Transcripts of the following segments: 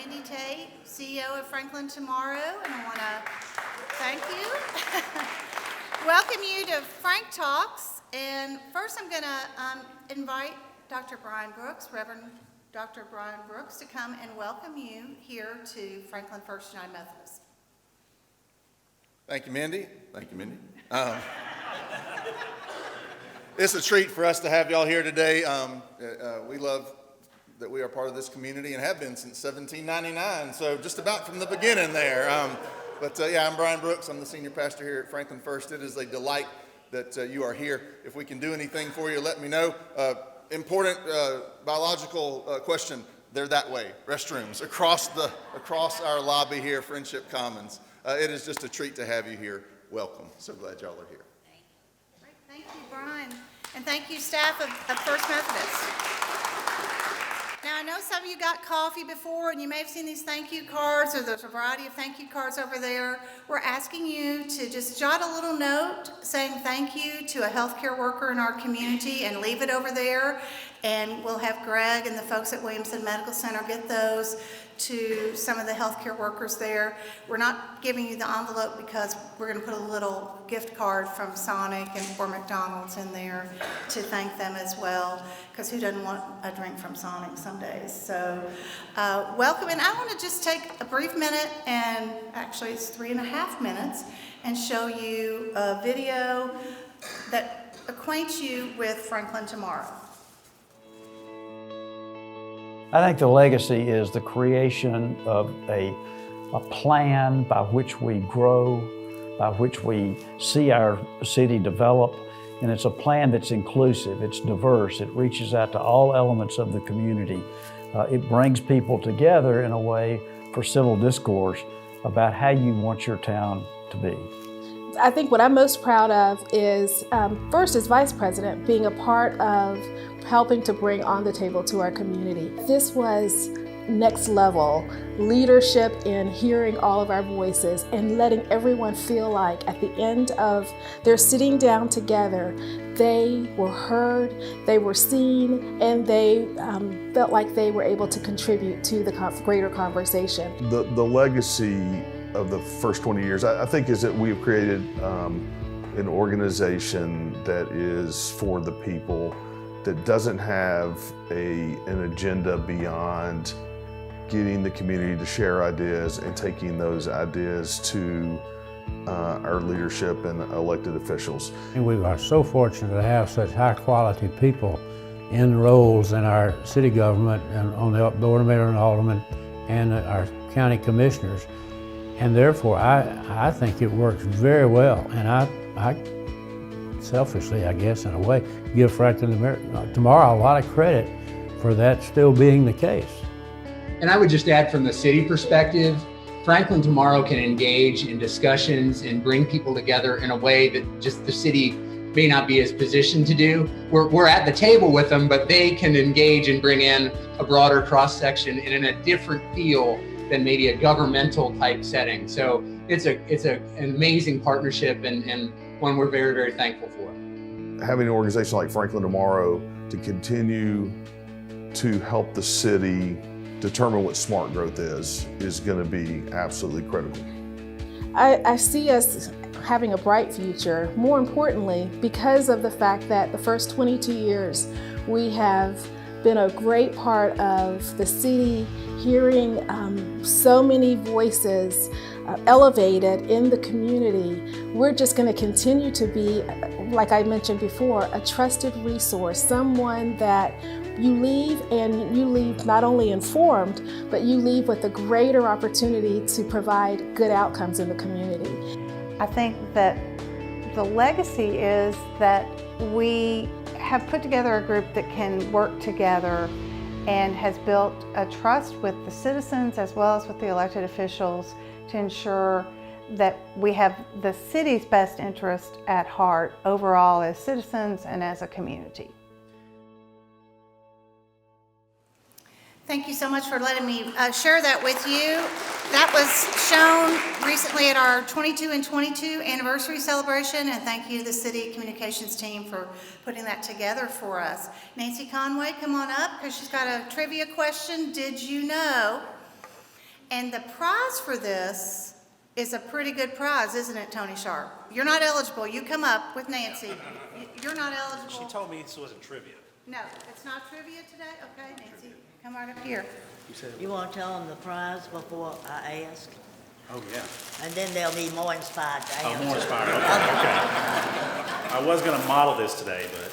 Mindy Tate, CEO of Franklin Tomorrow, and I want to thank you. Welcome you to Frank Talks, and first I'm going to invite Dr. Brian Brooks, Reverend Dr. Brian Brooks, to come and welcome you here to Franklin First United Methodist. Thank you, Mindy. Thank you, Mindy. It's a treat for us to have y'all here today. We love that we are part of this community and have been since 1799, so just about from the beginning there. Yeah, I'm Brian Brooks. I'm the senior pastor here at Franklin First. It is a delight that you are here. If we can do anything for you, let me know. Important biological question. They're that way. Restrooms across our lobby here, Friendship Commons. It is just a treat to have you here. Welcome. So glad y'all are here. Great. Thank you, Brian. And thank you, staff of First Methodist. Now, I know some of you got coffee before, and you may have seen these thank you cards, or there's a variety of thank you cards over there. We're asking you to just jot a little note saying thank you to a healthcare worker in our community and leave it over there. And we'll have Greg and the folks at Williamson Medical Center get those to some of the healthcare workers there. We're not giving you the envelope because we're going to put a little gift card from Sonic or McDonald's in there to thank them as well, because who doesn't want a drink from Sonic some days? So welcome, and I want to just take a brief minute, and actually it's 3.5 minutes, and show you a video that acquaints you with Franklin Tomorrow. I think the legacy is the creation of a plan by which we grow, by which we see our city develop, and it's a plan that's inclusive, it's diverse, it reaches out to all elements of the community. It brings people together in a way for civil discourse about how you want your town to be. I think what I'm most proud of is, first as Vice President, being a part of helping to bring On the Table to our community. This was next level leadership in hearing all of our voices and letting everyone feel like at the end of their sitting down together, they were heard, they were seen, and they felt like they were able to contribute to the greater conversation. The legacy of the first 20 years, I think, is that we've created an organization that is for the people, that doesn't have an agenda beyond getting the community to share ideas and taking those ideas to our leadership and elected officials. And we are so fortunate to have such high quality people in roles in our city government and on the board of mayor and aldermen and our county commissioners. And therefore, I think it works very well. And I selfishly, I guess, in a way, give Franklin Tomorrow a lot of credit for that still being the case. And I would just add, from the city perspective, Franklin Tomorrow can engage in discussions and bring people together in a way that just the city may not be as positioned to do. We're at the table with them, but they can engage and bring in a broader cross-section and in a different feel than maybe a governmental type setting. So it's an amazing partnership and one we're very, very thankful for. Having an organization like Franklin Tomorrow to continue to help the city determine what smart growth is going to be absolutely critical. I see us having a bright future, more importantly, because of the fact that the first 22 years we have been a great part of the city, hearing so many voices elevated in the community. We're just going to continue to be, like I mentioned before, a trusted resource, someone that you leave, and you leave not only informed, but you leave with a greater opportunity to provide good outcomes in the community. I think that the legacy is that we have put together a group that can work together and has built a trust with the citizens as well as with the elected officials to ensure that we have the city's best interest at heart overall as citizens and as a community. Thank you so much for letting me share that with you. That was shown recently at our 22 and 22 anniversary celebration, and thank you to the city communications team for putting that together for us. Nancy Conway, come on up, because she's got a trivia question. Did you know And the prize for this is a pretty good prize, isn't it, Tony Sharp? You're not eligible. You come up with Nancy. You're not eligible. She told me this wasn't trivia. No, it's not trivia today? Okay, Nancy, come right up here. You want to tell them the prize before I ask? Oh, yeah. And then they'll be more inspired to answer. Oh, more inspired, okay. I was gonna model this today, but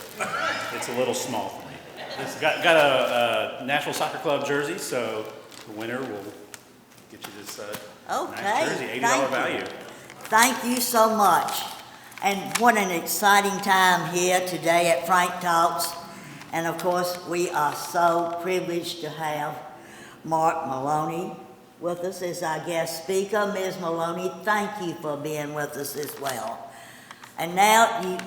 it's a little small for me. It's got a National Soccer Club jersey, so the winner will get you this Okay, nice jersey, $80 thank you. value. Thank you so much. And what an exciting time here today at Frank Talks. And of course, we are so privileged to have Mark Maloney with us as our guest speaker. Ms. Maloney, thank you for being with us as well. And now you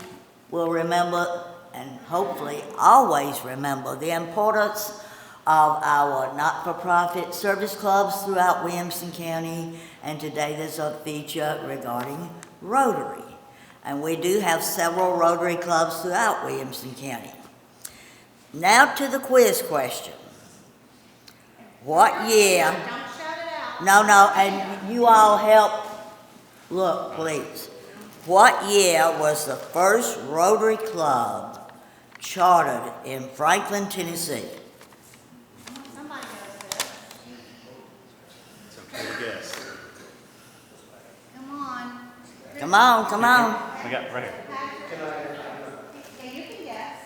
will remember, and hopefully always remember, the importance of our not-for-profit service clubs throughout Williamson County. And today there's a feature regarding Rotary. And we do have several Rotary clubs throughout Williamson County. Now to the quiz question. What year? Don't shout it out. No, and you all help. Look, please. What year was the first Rotary Club chartered in Franklin, Tennessee? Somebody knows this. So take a guess. Come on. Come on, come on. We got right here. Yeah, you can guess.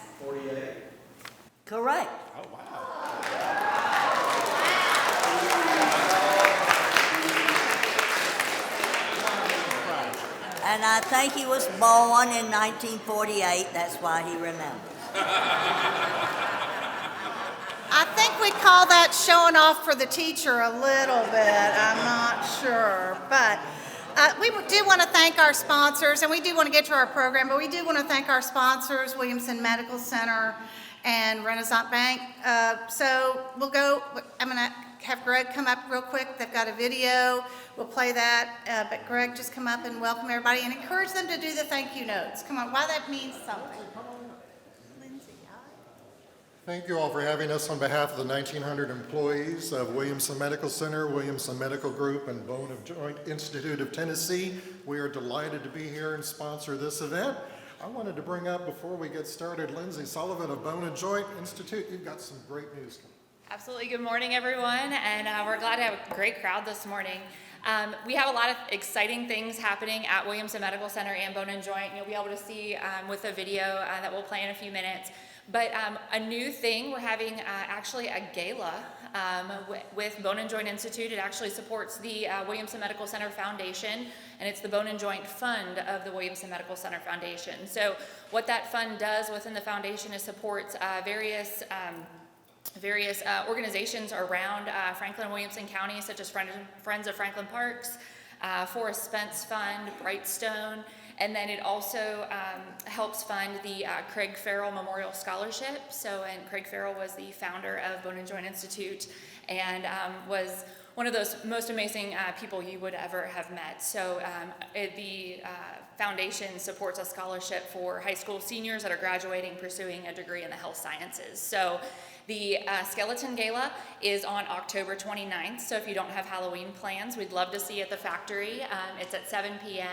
Correct. Oh, wow. And I think he was born in 1948. That's why he remembers. I think we call that showing off for the teacher a little bit. I'm not sure. But we do want to thank our sponsors, and we do want to get to our program, but we do want to thank our sponsors, Williamson Medical Center and Renaissance Bank. So we'll go, I'm going to have Greg come up real quick. They've got a video. We'll play that. But Greg, just come up and welcome everybody and encourage them to do the thank you notes. Come on, why that means something. Lindsay, hi. Thank you all for having us on behalf of the 1,900 employees of Williamson Medical Center, Williamson Medical Group, and Bone and Joint Institute of Tennessee. We are delighted to be here and sponsor this event. I wanted to bring up, before we get started, Lindsay Sullivan of Bone and Joint Institute. You've got some great news coming. Absolutely. Good morning, everyone, and we're glad to have a great crowd this morning. We have a lot of exciting things happening at Williamson Medical Center and Bone and Joint. You'll be able to see with the video that we'll play in a few minutes. But a new thing, we're having actually a gala with Bone and Joint Institute. It actually supports the Williamson Medical Center Foundation, and it's the Bone and Joint Fund of the Williamson Medical Center Foundation. So what that fund does within the foundation is supports various organizations around Franklin and Williamson County, such as Friends of Franklin Parks, Forrest Spence Fund, Brightstone, and then it also helps fund the Craig Farrell Memorial Scholarship. And Craig Farrell was the founder of Bone and Joint Institute and was one of those most amazing people you would ever have met. So the foundation supports a scholarship for high school seniors that are graduating, pursuing a degree in the health sciences. So the Skeleton Gala is on October 29th, so if you don't have Halloween plans, we'd love to see you at the factory. It's at 7 p.m.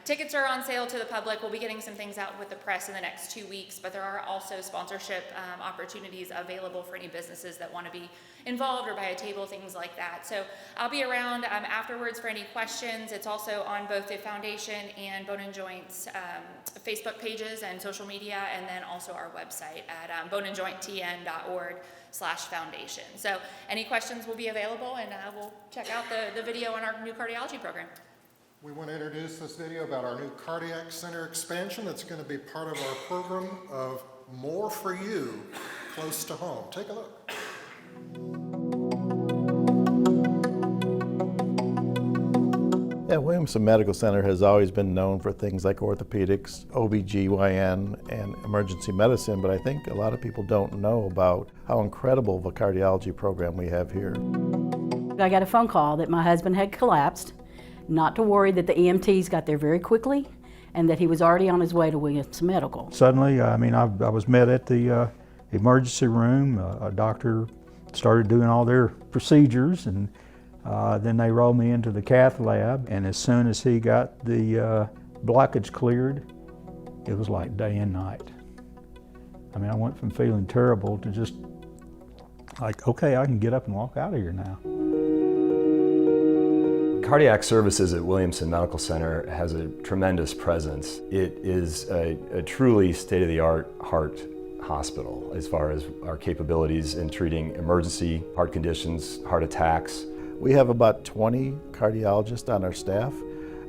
Tickets are on sale to the public. We'll be getting some things out with the press in the next 2 weeks, but there are also sponsorship opportunities available for any businesses that want to be involved or buy a table, things like that. So I'll be around afterwards for any questions. It's also on both the foundation and Bone and Joint's Facebook pages and social media, and then also our website at boneandjointtn.org/foundation. So any questions will be available, and we'll check out the video on our new cardiology program. We want to introduce this video about our new cardiac center expansion that's going to be part of our program of More for You, close to home. Take a look. Yeah, Williamson Medical Center has always been known for things like orthopedics, OBGYN, and emergency medicine, but I think a lot of people don't know about how incredible of a cardiology program we have here. I got a phone call that my husband had collapsed, not to worry, that the EMTs got there very quickly and that he was already on his way to Williamson Medical. Suddenly, I was met at the emergency room. A doctor started doing all their procedures, and Then they rolled me into the cath lab, and as soon as he got the blockage cleared, it was like day and night. I mean, I went from feeling terrible to just like, okay, I can get up and walk out of here now. Cardiac Services at Williamson Medical Center has a tremendous presence. It is a truly state-of-the-art heart hospital as far as our capabilities in treating emergency heart conditions, heart attacks. We have about 20 cardiologists on our staff,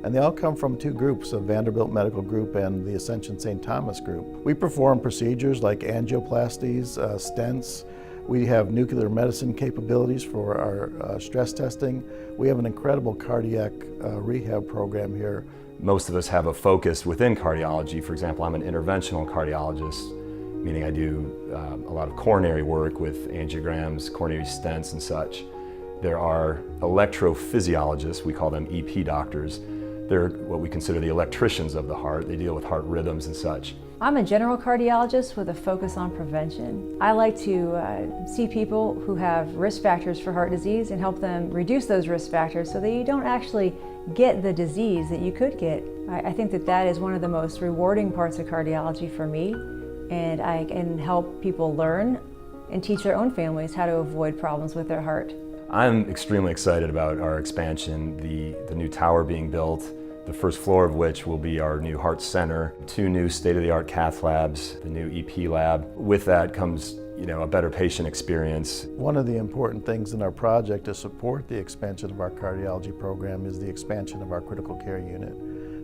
and they all come from two groups, the Vanderbilt Medical Group and the Ascension St. Thomas Group. We perform procedures like angioplasties, stents. We have nuclear medicine capabilities for our stress testing. We have an incredible cardiac rehab program here. Most of us have a focus within cardiology. For example, I'm an interventional cardiologist, meaning I do a lot of coronary work with angiograms, coronary stents and such. There are electrophysiologists, we call them EP doctors. They're what we consider the electricians of the heart. They deal with heart rhythms and such. I'm a general cardiologist with a focus on prevention. I like to see people who have risk factors for heart disease and help them reduce those risk factors so that you don't actually get the disease that you could get. I think that that is one of the most rewarding parts of cardiology for me, and I can help people learn and teach their own families how to avoid problems with their heart. I'm extremely excited about our expansion, the new tower being built, the first floor of which will be our new heart center, 2 new state-of-the-art cath labs, the new EP lab. With that comes, a better patient experience. One of the important things in our project to support the expansion of our cardiology program is the expansion of our critical care unit.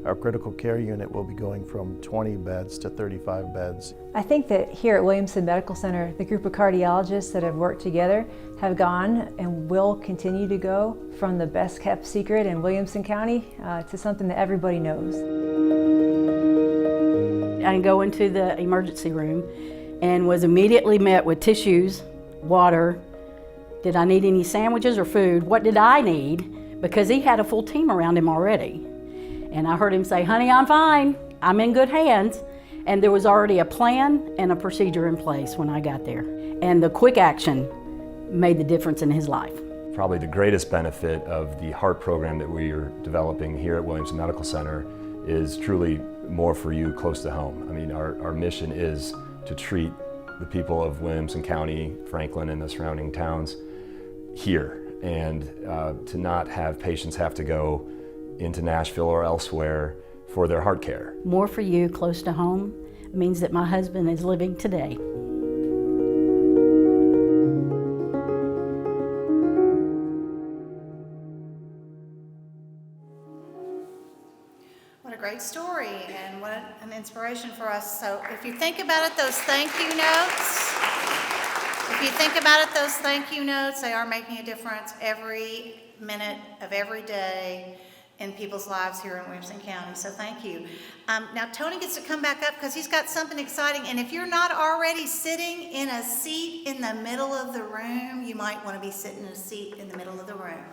Our critical care unit will be going from 20 beds to 35 beds. I think that here at Williamson Medical Center, the group of cardiologists that have worked together have gone and will continue to go from the best kept secret in Williamson County to something that everybody knows. I go into the emergency room and was immediately met with tissues, water. Did I need any sandwiches or food? What did I need? Because he had a full team around him already. And I heard him say, "Honey, I'm fine. I'm in good hands." And there was already a plan and a procedure in place when I got there. And the quick action made the difference in his life. Probably the greatest benefit of the heart program that we are developing here at Williamson Medical Center is truly more for you close to home. I mean, our mission is to treat the people of Williamson County, Franklin, and the surrounding towns here, and to not have patients have to go into Nashville or elsewhere for their heart care. More for you close to home means that my husband is living today. What a great story, and what an inspiration for us. So if you think about it, those thank you notes, they are making a difference every minute of every day in people's lives here in Williamson County, so thank you. Now Tony gets to come back up because he's got something exciting, and if you're not already sitting in a seat in the middle of the room, you might want to be sitting in a seat in the middle of the room.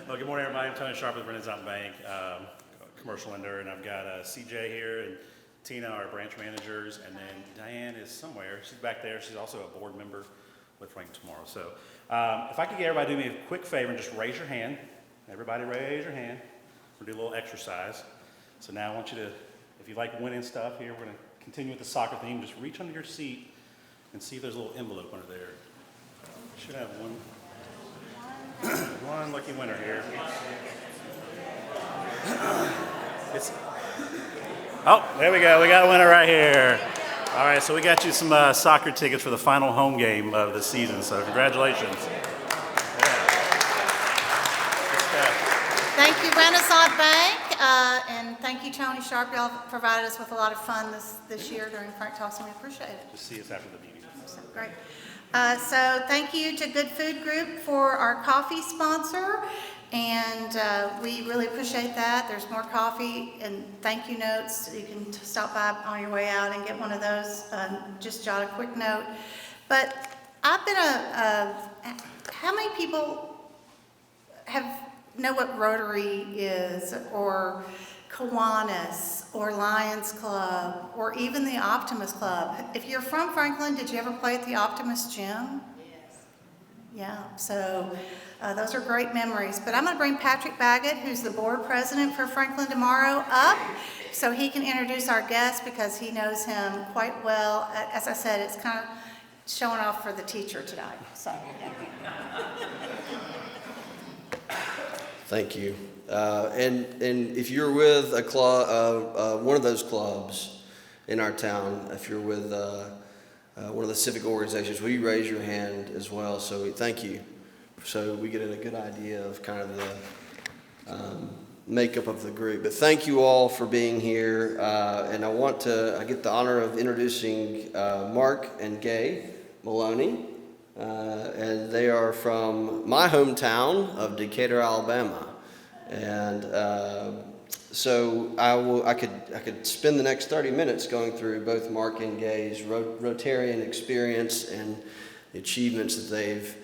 Well, good morning, everybody. I'm Tony Sharp with Renaissance Bank, commercial lender, and I've got CJ here and Tina, our branch managers, and then Diane is somewhere. She's back there. She's also a board member with Frank tomorrow. So if I could get everybody to do me a quick favor and just raise your hand. Everybody raise your hand. We're gonna do a little exercise. So now I want you to, if you like winning stuff here, we're gonna continue with the soccer theme. Just reach under your seat and see if there's a little envelope under there. Should have one. One lucky winner here. Oh, there we go. We got a winner right here. All right, so we got you some soccer tickets for the final home game of the season. So congratulations. Thank you, Renaissance Bank, and thank you, Tony Sharp. Y'all provided us with a lot of fun this year during Frank Talks, and we appreciate it. Just see us after the meeting. So great. So thank you to Good Food Group for our coffee sponsor, and we really appreciate that. There's more coffee and thank you notes. You can stop by on your way out and get one of those. Just jot a quick note. But I've been how many people know what Rotary is, or Kiwanis, or Lions Club, or even the Optimist Club? If you're from Franklin, did you ever play at the Optimist Gym? Yes. Yeah, so Those are great memories. But I'm going to bring Patrick Baggett, who's the board president for Franklin Tomorrow, up so he can introduce our guest because he knows him quite well. As I said, it's kind of showing off for the teacher tonight. So, Thank you. And if you're with a club, one of those clubs in our town, if you're with one of the civic organizations, will you raise your hand as well? So thank you. So we get a good idea of kind of the makeup of the group. But thank you all for being here. And I get the honor of introducing Mark and Gay Maloney. And they are from my hometown of Decatur, Alabama. And so I could spend the next 30 minutes going through both Mark and Gay's Rotarian experience and the achievements that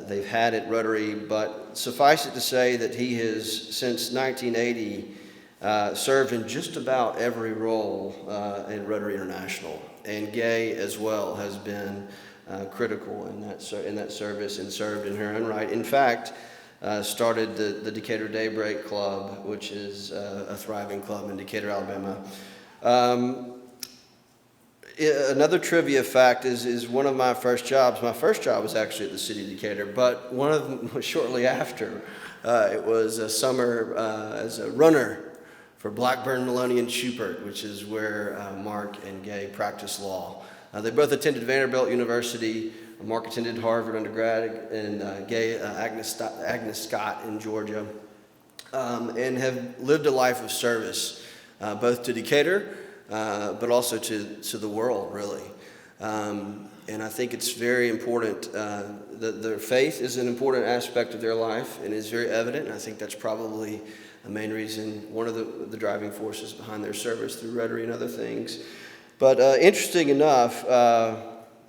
they've had at Rotary, but suffice it to say that he has, since 1980, served in just about every role in Rotary International, and Gay as well has been critical in that service and served in her own right. In fact, started the Decatur Daybreak Club, which is a thriving club in Decatur, Alabama. Another trivia fact is one of my first jobs. My first job was actually at the city of Decatur, but one of them was shortly after. It was a summer as a runner for Blackburn, Maloney, and Schubert, which is where Mark and Gay practiced law. They both attended Vanderbilt University. Mark attended Harvard undergrad, and Gay, Agnes Scott in Georgia, and have lived a life of service, both to Decatur, but also to the world, really. And I think it's very important that their faith is an important aspect of their life and is very evident. And I think that's probably a main reason, one of the driving forces behind their service through Rotary and other things. But interesting enough,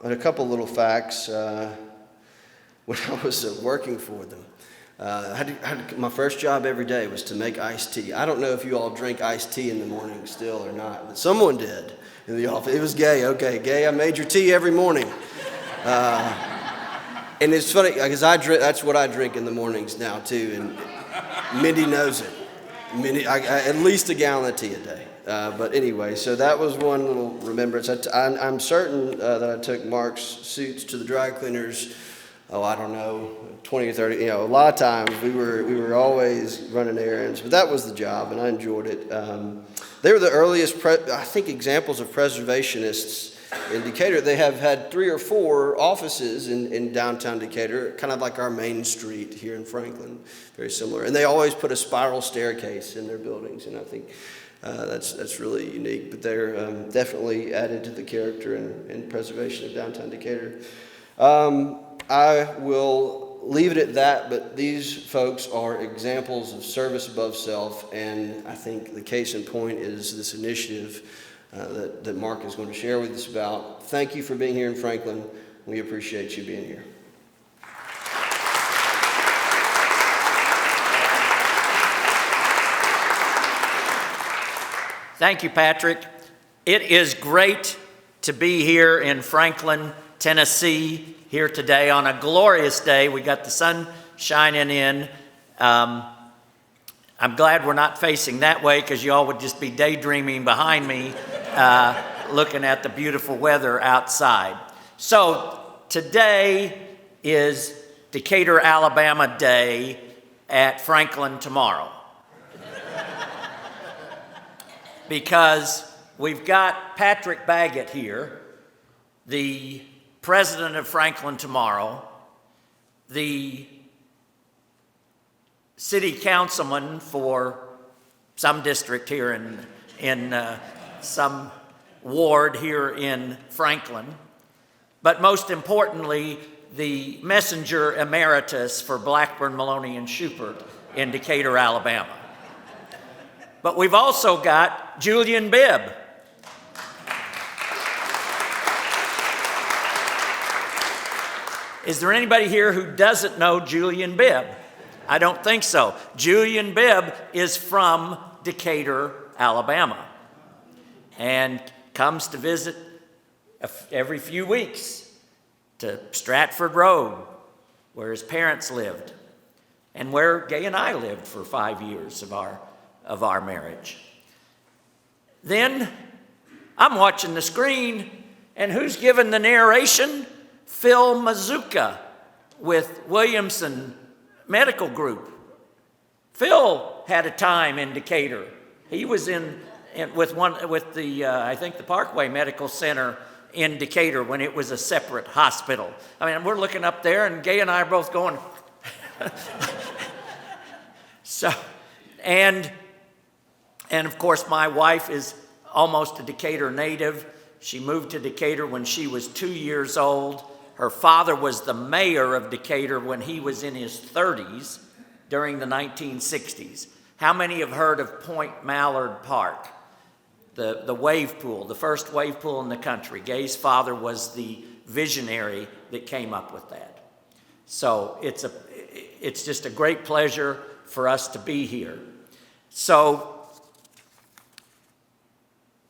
and a couple little facts, when I was working for them, my first job every day was to make iced tea. I don't know if you all drink iced tea in the morning still or not, but someone did in the office. It was Gay. Okay, Gay, I made your tea every morning. And it's funny because that's what I drink in the mornings now too, and Mindy knows it. Mindy, at least a gallon of tea a day. But anyway, so that was one little remembrance. I'm certain that I took Mark's suits to the dry cleaners. Oh, I don't know, 20 or 30, a lot of times we were always running errands, but that was the job and I enjoyed it. They were the earliest, I think, examples of preservationists in Decatur. They have had 3 or 4 offices in downtown Decatur, kind of like our main street here in Franklin, very similar. And they always put a spiral staircase in their buildings, and I think that's really unique, but they're definitely added to the character and preservation of downtown Decatur. I will leave it at that, but these folks are examples of service above self, and I think the case in point is this initiative that Mark is going to share with us about. Thank you for being here in Franklin. We appreciate you being here. Thank you, Patrick. It is great to be here in Franklin, Tennessee, here today on a glorious day. We got the sun shining in. I'm glad we're not facing that way because you all would just be daydreaming behind me looking at the beautiful weather outside. So today is Decatur, Alabama Day at Franklin Tomorrow. Because we've got Patrick Baggett here, the president of Franklin Tomorrow, the city councilman for some district here in some ward here in Franklin, but most importantly, the messenger emeritus for Blackburn, Maloney, and Schubert in Decatur, Alabama. But we've also got Julian Bibb. Is there anybody here who doesn't know Julian Bibb? I don't think so. Julian Bibb is from Decatur, Alabama, and comes to visit every few weeks to Stratford Road, where his parents lived, and where Gay and I lived for 5 years of our marriage. Then I'm watching the screen, and who's giving the narration? Phil Mazuka with Williamson Medical Group. Phil had a time in Decatur. He was with I think the Parkway Medical Center in Decatur when it was a separate hospital. I mean, we're looking up there, and Gay and I are both going. So, and of course, my wife is almost a Decatur native. She moved to Decatur when she was 2 years old. Her father was the mayor of Decatur when he was in his 30s during the 1960s. How many have heard of Point Mallard Park? The wave pool, the first wave pool in the country. Gay's father was the visionary that came up with that. So it's just a great pleasure for us to be here. So,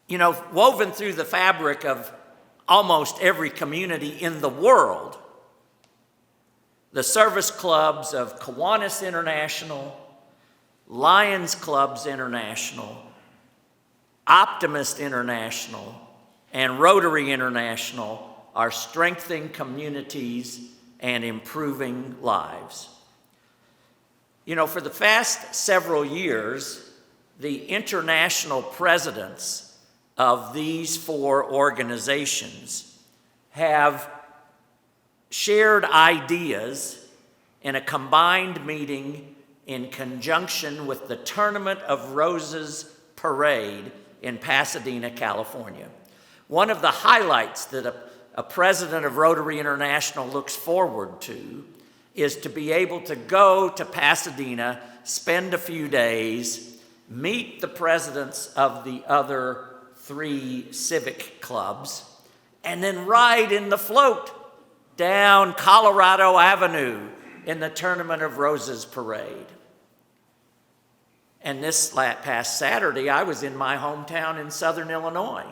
you know, woven through the fabric of almost every community in the world, the service clubs of Kiwanis International, Lions Clubs International, Optimist International, and Rotary International are strengthening communities and improving lives. You know, for the past several years, the international presidents of these 4 organizations have shared ideas in a combined meeting in conjunction with the Tournament of Roses Parade in Pasadena, California. One of the highlights that a president of Rotary International looks forward to is to be able to go to Pasadena, spend a few days, meet the presidents of the other 3 civic clubs, and then ride in the float down Colorado Avenue in the Tournament of Roses Parade. And this past Saturday, I was in my hometown in Southern Illinois,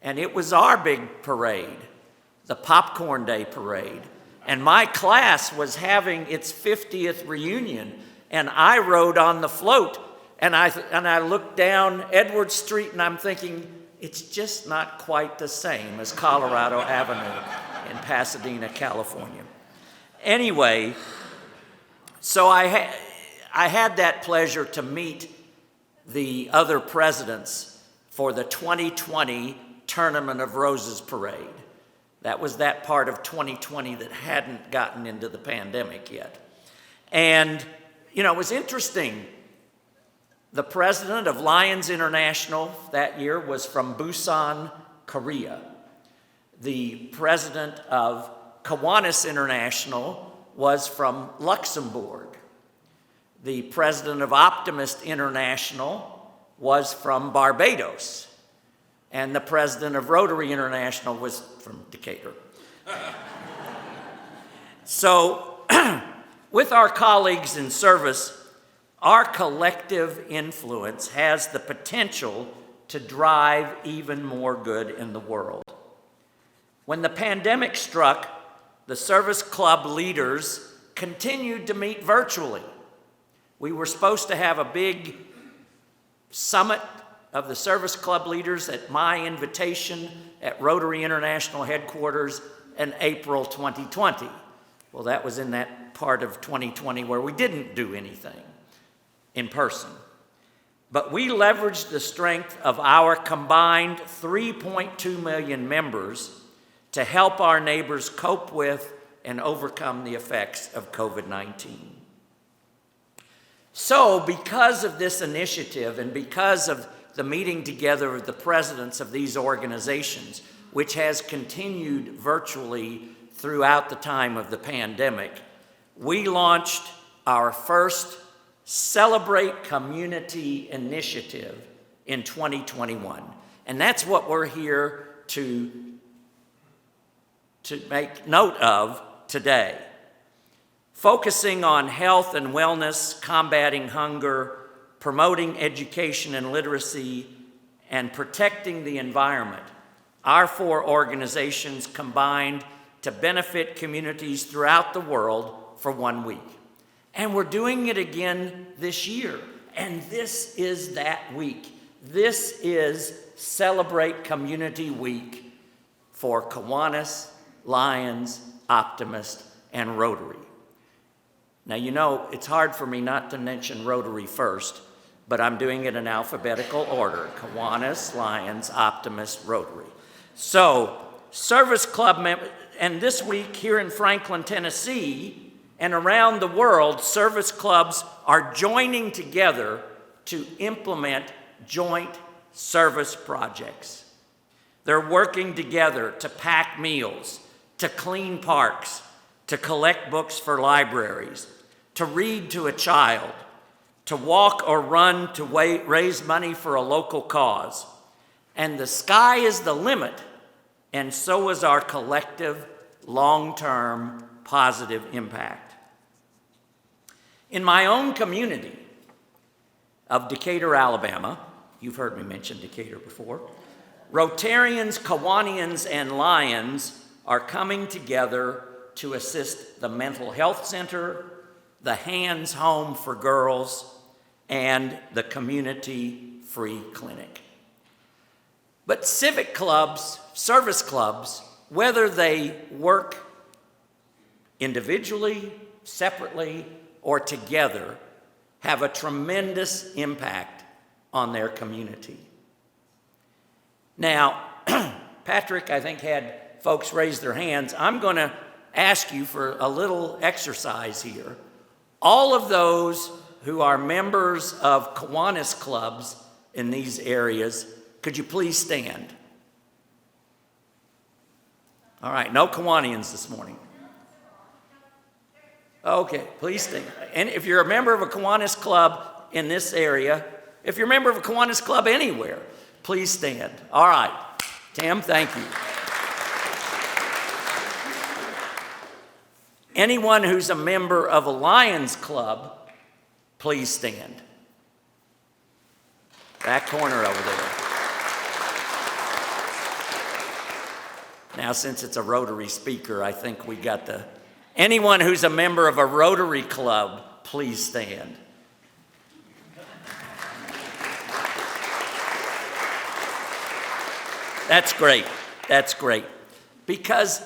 and it was our big parade, the Popcorn Day Parade. And my class was having its 50th reunion, and I rode on the float, and I looked down Edward Street, and I'm thinking, it's just not quite the same as Colorado Avenue in Pasadena, California. Anyway, so I had that pleasure to meet the other presidents for the 2020 Tournament of Roses Parade. That was that part of 2020 that hadn't gotten into the pandemic yet. And, you know, it was interesting. The president of Lions International that year was from Busan, Korea. The president of Kiwanis International was from Luxembourg. The president of Optimist International was from Barbados. And the president of Rotary International was from Decatur. So, with our colleagues in service, our collective influence has the potential to drive even more good in the world. When the pandemic struck, the service club leaders continued to meet virtually. We were supposed to have a big summit of the service club leaders at my invitation at Rotary International headquarters in April 2020. Well, that was in that part of 2020 where we didn't do anything in person. But we leveraged the strength of our combined 3.2 million members to help our neighbors cope with and overcome the effects of COVID-19. So, because of this initiative and because of the meeting together of the presidents of these organizations, which has continued virtually throughout the time of the pandemic, we launched our first Celebrate Community initiative in 2021. And that's what we're here to make note of today. Focusing on health and wellness, combating hunger, promoting education and literacy, and protecting the environment, our 4 organizations combined to benefit communities throughout the world for 1 week. And we're doing it again this year. And this is that week. This is Celebrate Community Week for Kiwanis, Lions, Optimist, and Rotary. Now, you know, it's hard for me not to mention Rotary first, but I'm doing it in alphabetical order. Kiwanis, Lions, Optimist, Rotary. So, Service Club members, and this week here in Franklin, Tennessee, and around the world, service clubs are joining together to implement joint service projects. They're working together to pack meals, to clean parks, to collect books for libraries, to read to a child, to walk or run to raise money for a local cause. And the sky is the limit, and so is our collective, long-term, positive impact. In my own community of Decatur, Alabama, you've heard me mention Decatur before, Rotarians, Kiwanians, and Lions are coming together to assist the Mental Health Center, the Hands Home for Girls, and the Community Free Clinic. But civic clubs, service clubs, whether they work individually, separately, or together, have a tremendous impact on their community. Now, Patrick, I think, had folks raise their hands. I'm going to ask you for a little exercise here. All of those who are members of Kiwanis clubs in these areas, could you please stand? All right, no Kiwanians this morning. Okay, please stand. And if you're a member of a Kiwanis club in this area, if you're a member of a Kiwanis club anywhere, please stand. All right, Tim, thank you. Anyone who's a member of a Lions club, please stand. Back corner over there. Now, since it's a Rotary speaker, I think we got the... Anyone who's a member of a Rotary club, please stand. That's great. That's great. Because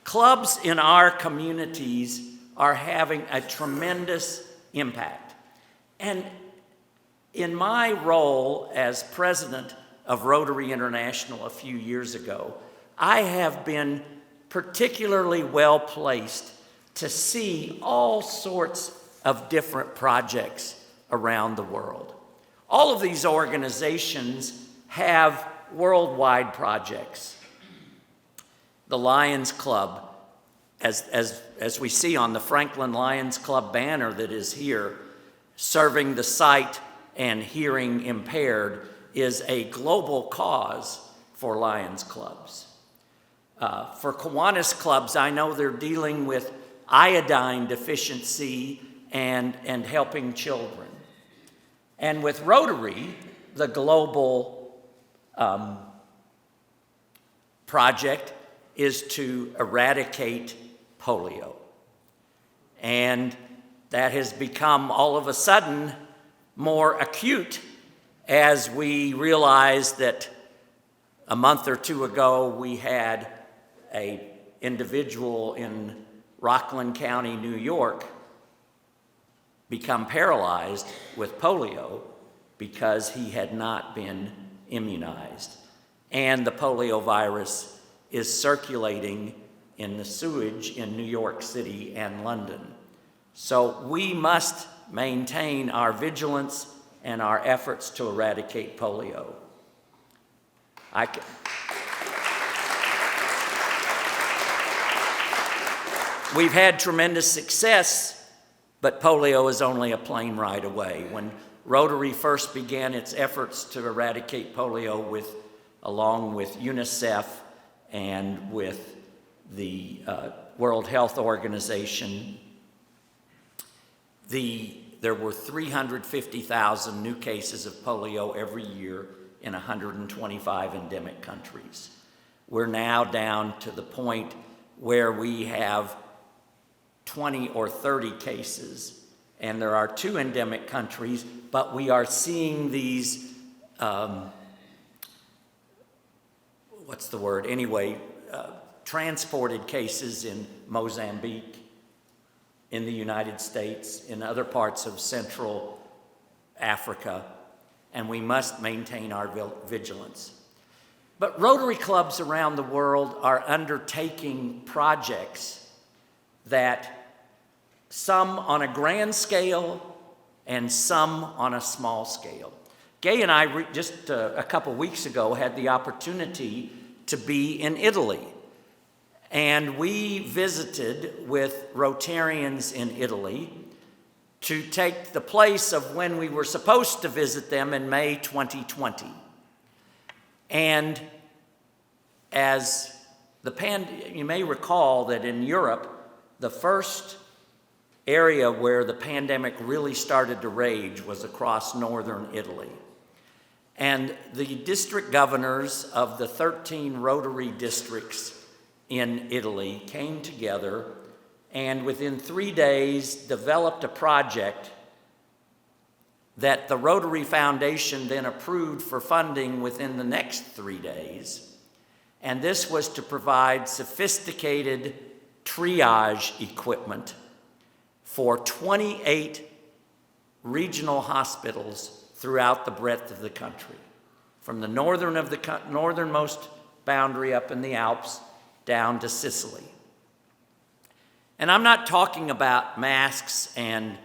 clubs in our communities are having a tremendous impact. And in my role as president of Rotary International a few years ago, I have been particularly well placed to see all sorts of different projects around the world. All of these organizations have worldwide projects. The Lions Club, as we see on the Franklin Lions Club banner that is here, serving the sight and hearing impaired, is a global cause for Lions Clubs. For Kiwanis clubs, I know they're dealing with iodine deficiency and helping children. And with Rotary, the global project is to eradicate polio. And that has become all of a sudden more acute as we realize that a month or two ago we had an individual in Rockland County, New York, become paralyzed with polio because he had not been immunized. And the polio virus is circulating in the sewage in New York City and London. So we must maintain our vigilance and our efforts to eradicate polio. We've had tremendous success, but polio is only a plane ride away. When Rotary first began its efforts to eradicate polio along with UNICEF and with the World Health Organization, there were 350,000 new cases of polio every year in 125 endemic countries. We're now down to the point where we have 20 or 30 cases. And there are 2 endemic countries, but we are seeing these, transported cases in Mozambique, in the United States, in other parts of Central Africa, and we must maintain our vigilance. But Rotary clubs around the world are undertaking projects that some on a grand scale and some on a small scale. Gay and I just a couple weeks ago had the opportunity to be in Italy. And we visited with Rotarians in Italy to take the place of when we were supposed to visit them in May 2020. And as you may recall that in Europe, the first area where the pandemic really started to rage was across northern Italy. And the district governors of the 13 Rotary districts in Italy came together and within 3 days developed a project that the Rotary Foundation then approved for funding within the next 3 days. And this was to provide sophisticated triage equipment for 28 regional hospitals throughout the breadth of the country, from the northernmost boundary up in the Alps down to Sicily. And I'm not talking about masks and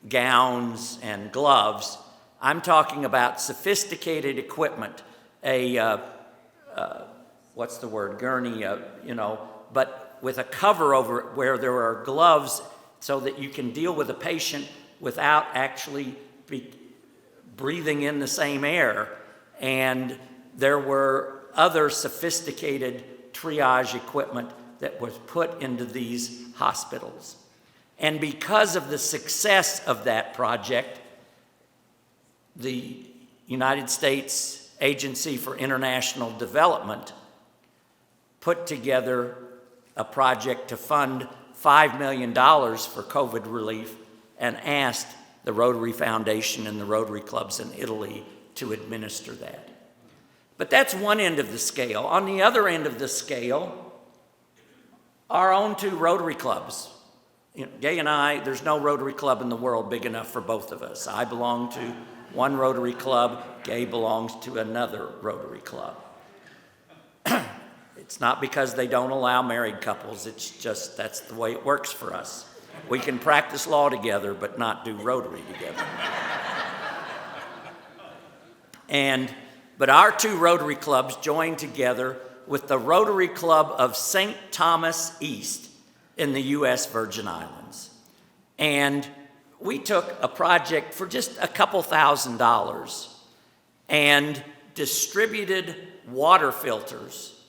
gowns and gloves. I'm talking about sophisticated equipment, gurney, but with a cover over it where there are gloves so that you can deal with a patient without actually breathing in the same air. And there were other sophisticated triage equipment that was put into these hospitals. And because of the success of that project, the United States Agency for International Development put together a project to fund $5 million for COVID relief and asked the Rotary Foundation and the Rotary clubs in Italy to administer that. But that's one end of the scale. On the other end of the scale, our own 2 Rotary clubs. Gay and I, there's no Rotary club in the world big enough for both of us. I belong to one Rotary club, Gay belongs to another Rotary club. It's not because they don't allow married couples, it's just that's the way it works for us. We can practice law together, but not do Rotary together. But our 2 Rotary clubs joined together with the Rotary Club of St. Thomas East in the U.S. Virgin Islands. And we took a project for just a couple $1,000s and distributed water filters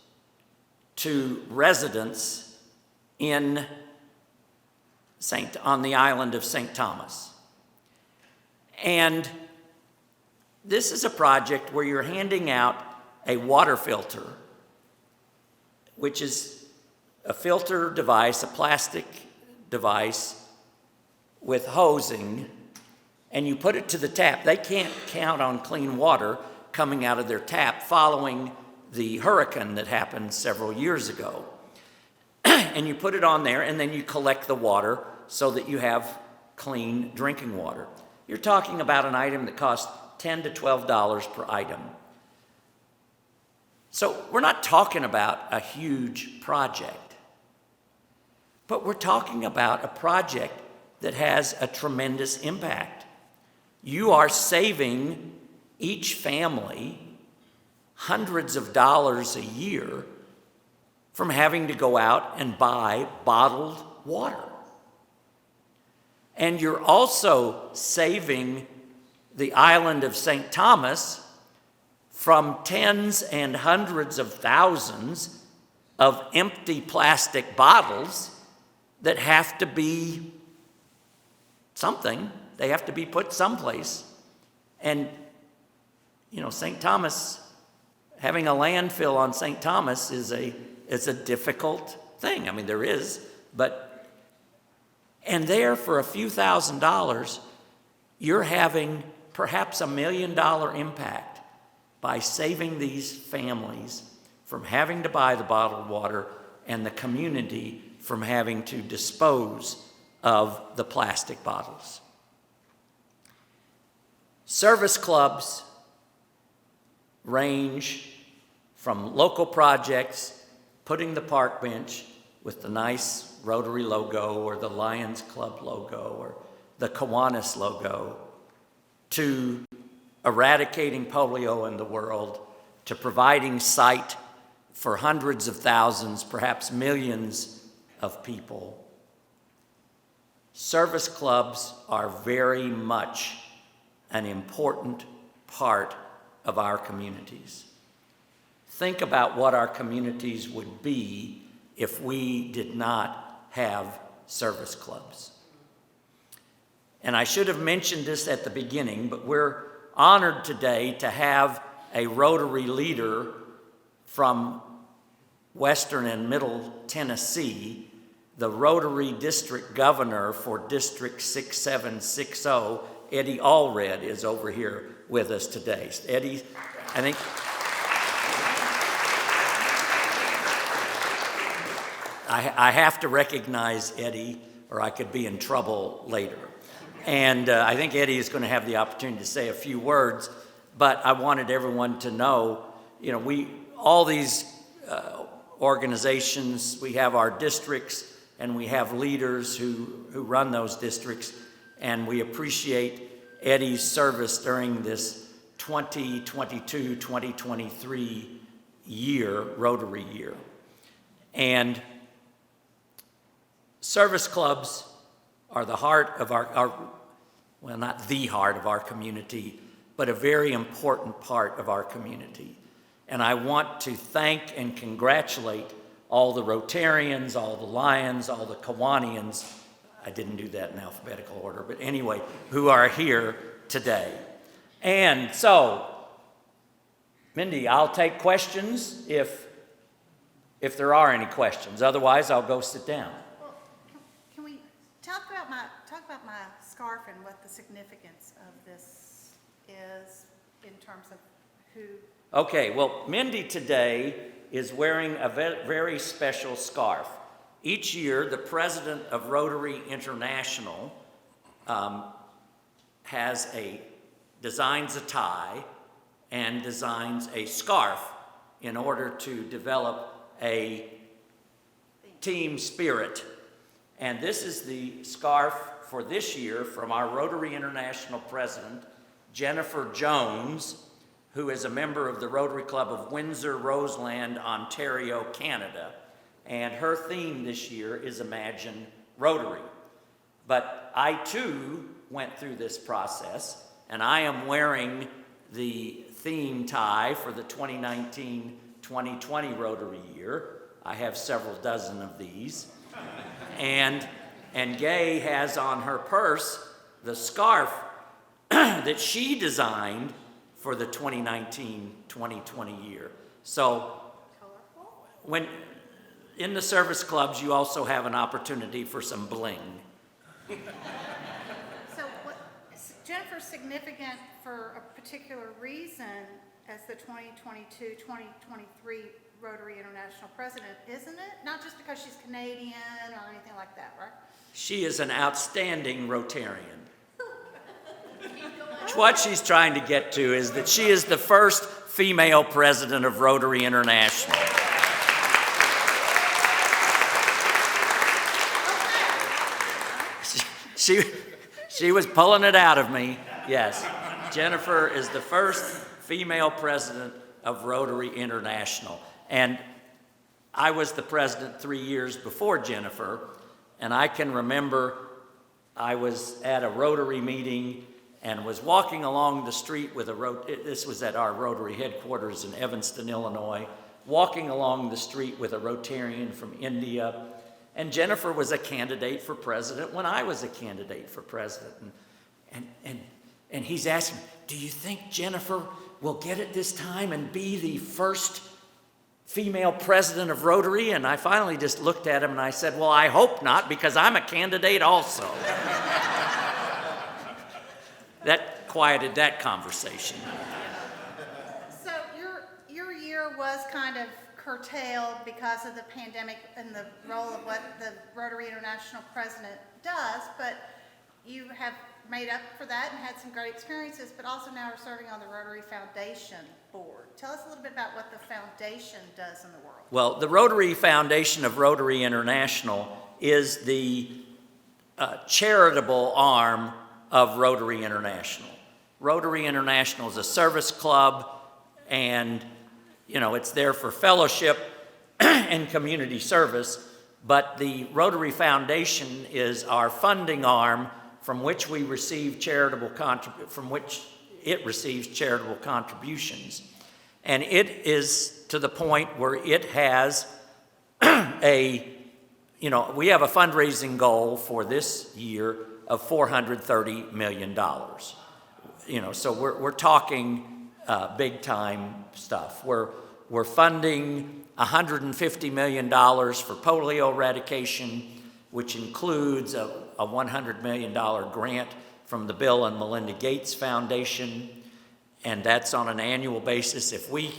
to residents on the island of St. Thomas. And this is a project where you're handing out a water filter, which is a filter device, a plastic device with hosing, and you put it to the tap. They can't count on clean water coming out of their tap following the hurricane that happened several years ago. And you put it on there, and then you collect the water so that you have clean drinking water. You're talking about an item that costs $10 to $12 per item. So we're not talking about a huge project, but we're talking about a project that has a tremendous impact. You are saving each family hundreds of dollars a year from having to go out and buy bottled water. And you're also saving the island of St. Thomas from tens and hundreds of thousands of empty plastic bottles that have to be something. They have to be put someplace. And, St. Thomas, having a landfill on St. Thomas is a difficult thing. I mean, there is, but And there, for a few $1,000s, you're having perhaps $1 million impact by saving these families from having to buy the bottled water and the community from having to dispose of the plastic bottles. Service clubs range from local projects, putting the park bench with the nice Rotary logo or the Lions Club logo or the Kiwanis logo, to eradicating polio in the world, to providing sight for hundreds of thousands, perhaps millions of people. Service clubs are very much an important part of our communities. Think about what our communities would be if we did not have service clubs. And I should have mentioned this at the beginning, but we're honored today to have a Rotary leader from Western and Middle Tennessee, the Rotary District Governor for District 6760, Eddie Allred, is over here with us today. Eddie, I think... I have to recognize Eddie, or I could be in trouble later. And I think Eddie is going to have the opportunity to say a few words, but I wanted everyone to know, all these organizations, we have our districts, and we have leaders who run those districts, and we appreciate Eddie's service during this 2022-2023 year, Rotary year. And service clubs are the heart of well, not the heart of our community, but a very important part of our community. And I want to thank and congratulate all the Rotarians, all the Lions, all the Kiwanians, I didn't do that in alphabetical order, but anyway, who are here today. And so, Mindy, I'll take questions if there are any questions. Otherwise, I'll go sit down. Can we talk about my scarf and what the significance of this is in terms of who? Okay, well, Mindy today is wearing a very special scarf. Each year, the president of Rotary International designs a tie and designs a scarf in order to develop a team spirit. And this is the scarf for this year from our Rotary International president, Jennifer Jones, who is a member of the Rotary Club of Windsor, Roseland, Ontario, Canada. And her theme this year is Imagine Rotary. But I too went through this process, and I am wearing the theme tie for the 2019-2020 Rotary year. I have several dozen of these. And Gay has on her purse the scarf that she designed for the 2019-2020 year. So when in the service clubs, you also have an opportunity for some bling. So Jennifer's significant for a particular reason as the 2022-2023 Rotary International president, isn't it? Not just because she's Canadian or anything like that, right? She is an outstanding Rotarian. What she's trying to get to is that she is the first female president of Rotary International. She was pulling it out of me. Yes, Jennifer is the first female president of Rotary International. And I was the president 3 years before Jennifer, and I can remember I was at a Rotary meeting and was walking along the street with this was at our Rotary headquarters in Evanston, Illinois, walking along the street with a Rotarian from India. And Jennifer was a candidate for president when I was a candidate for president. And he's asking, do you think Jennifer will get it this time and be the first female president of Rotary? And I finally just looked at him and I said, well, I hope not, because I'm a candidate also. That quieted that conversation. So your year was kind of curtailed because of the pandemic and the role of what the Rotary International president does, but you have made up for that and had some great experiences, but also now are serving on the Rotary Foundation board. Tell us a little bit about what the foundation does in the world. Well, the Rotary Foundation of Rotary International is the charitable arm of Rotary International. Rotary International is a service club, and it's there for fellowship and community service, but the Rotary Foundation is our funding arm from which we receive from which it receives charitable contributions. And it is to the point where it has we have a fundraising goal for this year of $430 million. So we're talking big time stuff. We're funding $150 million for polio eradication, which includes a $100 million grant from the Bill and Melinda Gates Foundation, and that's on an annual basis. If we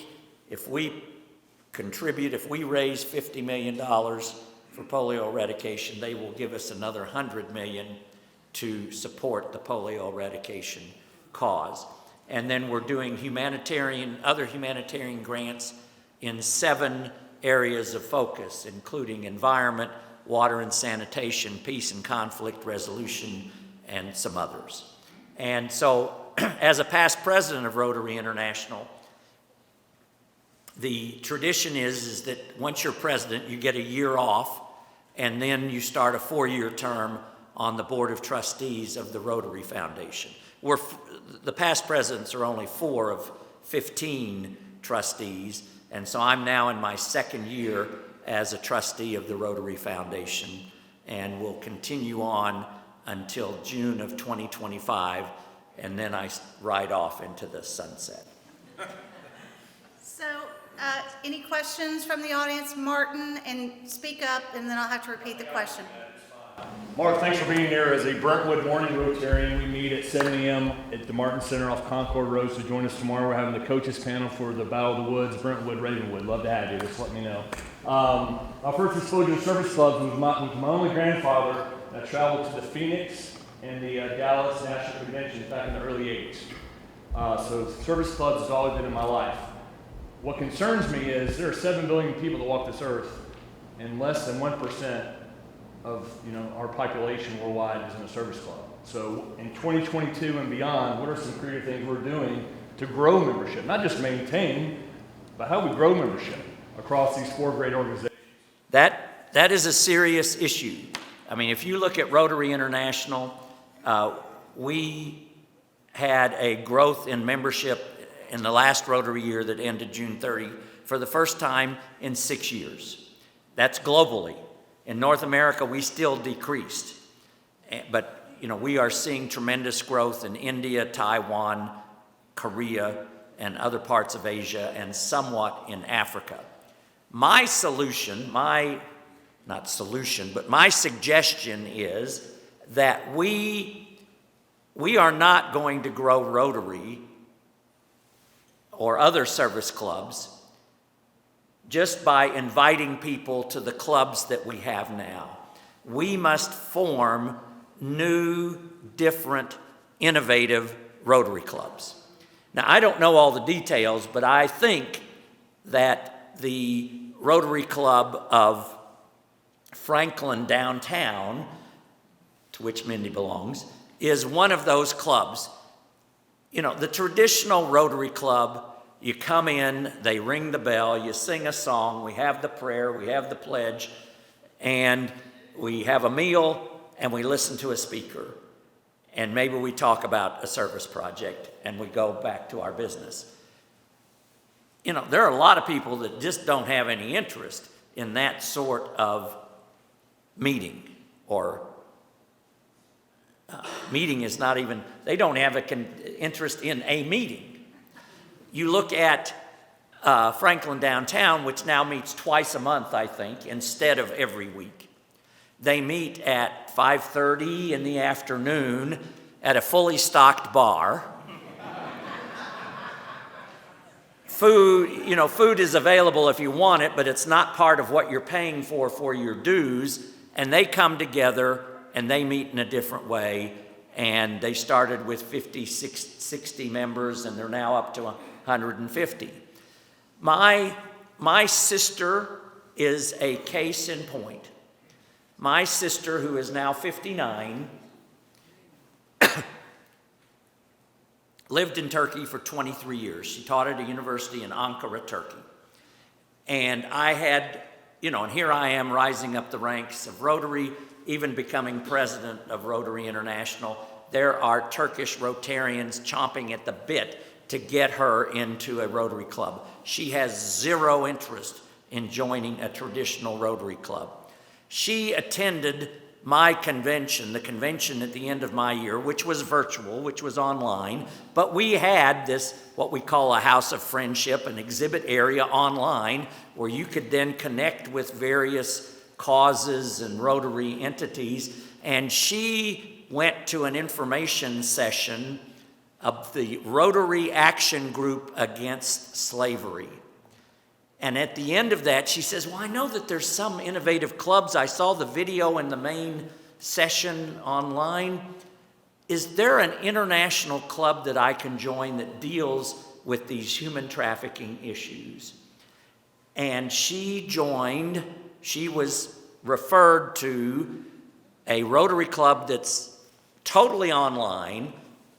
contribute, if we raise $50 million for polio eradication, they will give us another $100 million to support the polio eradication cause. And then we're doing other humanitarian grants in 7 areas of focus, including environment, water and sanitation, peace and conflict resolution, and some others. And so, as a past president of Rotary International, the tradition is that once you're president, you get a year off, and then you start a 4-year term on the Board of Trustees of the Rotary Foundation. The past presidents are only 4 of 15 trustees, and so I'm now in my 2nd year as a trustee of the Rotary Foundation, and will continue on until June of 2025, and then I ride off into the sunset. So, any questions from the audience? Martin, and speak up, and then I'll have to repeat the question. Mark, thanks for being here. As a Brentwood morning Rotarian, we meet at 7 a.m. at the Martin Center off Concord Road, so join us tomorrow. We're having the coaches panel for the Battle of the Woods, Brentwood, Ravenwood. Love to have you. Just let me know. My first exposure to service clubs was my only grandfather that traveled to the Phoenix and the Dallas National Conventions back in the early 80s. So service clubs has always been in my life. What concerns me is there are 7 billion people that walk this earth, and less than 1% of our population worldwide is in a service club. So in 2022 and beyond, what are some creative things we're doing to grow membership? Not just maintain, but how we grow membership across these 4 great organizations. That is a serious issue. I mean, if you look at Rotary International, we had a growth in membership in the last Rotary year that ended June 30 for the first time in 6 years. That's globally. In North America, we still decreased. But, we are seeing tremendous growth in India, Taiwan, Korea, and other parts of Asia, and somewhat in Africa. My suggestion is that we are not going to grow Rotary or other service clubs just by inviting people to the clubs that we have now. We must form new, different, innovative Rotary clubs. Now, I don't know all the details, but I think that the Rotary Club of Franklin downtown, to which Mindy belongs, is one of those clubs. The traditional Rotary Club, you come in, they ring the bell, you sing a song, we have the prayer, we have the pledge, and we have a meal, and we listen to a speaker. And maybe we talk about a service project, and we go back to our business. There are a lot of people that just don't have any interest in that sort of meeting, or meeting is not even, they don't have an interest in a meeting. You look at Franklin Downtown, which now meets twice a month, I think, instead of every week. They meet at 5:30 in the afternoon at a fully stocked bar. Food is available if you want it, but it's not part of what you're paying for your dues. And they come together and they meet in a different way. And they started with 50, 60 members, and they're now up to 150. My sister is a case in point. My sister, who is now 59, lived in Turkey for 23 years. She taught at a university in Ankara, Turkey. And I had, and here I am rising up the ranks of Rotary, even becoming president of Rotary International. There are Turkish Rotarians chomping at the bit to get her into a Rotary Club. She has zero interest in joining a traditional Rotary Club. She attended my convention, the convention at the end of my year, which was virtual, which was online, but we had this, what we call a House of Friendship, an exhibit area online, where you could then connect with various causes and Rotary entities, and she went to an information session of the Rotary Action Group Against Slavery. And at the end of that, she says, well, I know that there's some innovative clubs. I saw the video in the main session online. Is there an international club that I can join that deals with these human trafficking issues? And she joined, she was referred to a Rotary Club that's totally online,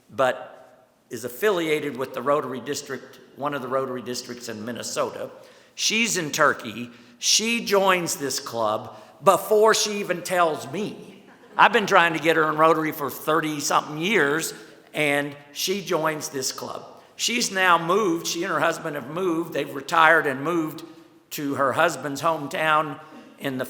but is affiliated with the Rotary District, one of the Rotary districts in Minnesota. She's in Turkey. She joins this club before she even tells me. I've been trying to get her in Rotary for 30-something years, and she joins this club. She's now moved. She and her husband have moved. They've retired and moved to her husband's hometown in the